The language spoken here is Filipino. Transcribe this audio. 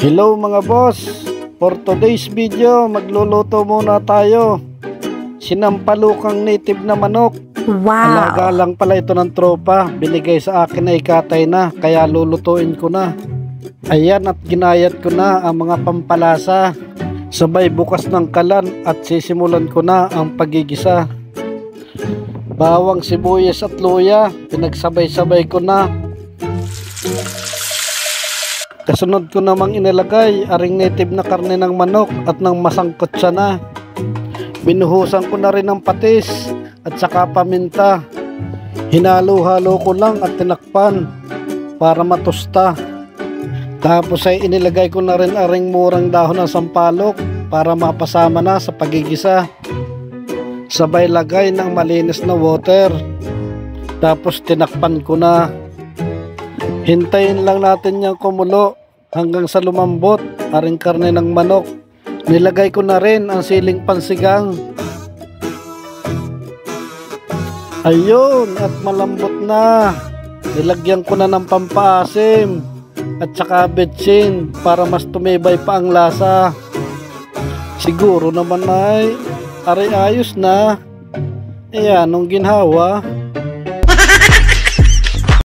Hello mga boss, for today's video magluluto muna tayo. Sinampalukang native na manok. Wow! Alaga lang pala ito ng tropa, binigay sa akin ay katay na, kaya lulutuin ko na. Ayan, at ginayat ko na ang mga pampalasa. Sabay bukas ng kalan at sisimulan ko na ang pagigisa. Bawang, sibuyas at luya, pinagsabay-sabay ko na. Kasunod ko namang inilagay aring native na karne ng manok at nang masangkot siya na. Binuhusan ko na rin ng patis at saka paminta. Hinalo-halo ko lang at tinakpan para matusta. Tapos ay inilagay ko na rin aring murang dahon ng sampalok para mapasama na sa pagigisa. Sabay lagay ng malinis na water. Tapos tinakpan ko na. Hintayin lang natin niyang kumulo hanggang sa lumambot aring karne ng manok. Nilagay ko na rin ang siling pansigang. Ayun, at malambot na. Nilagyan ko na ng pampaasim at saka betsin para mas tumibay pa ang lasa. Siguro naman ay ayos na. Ayan, nung ginhawa,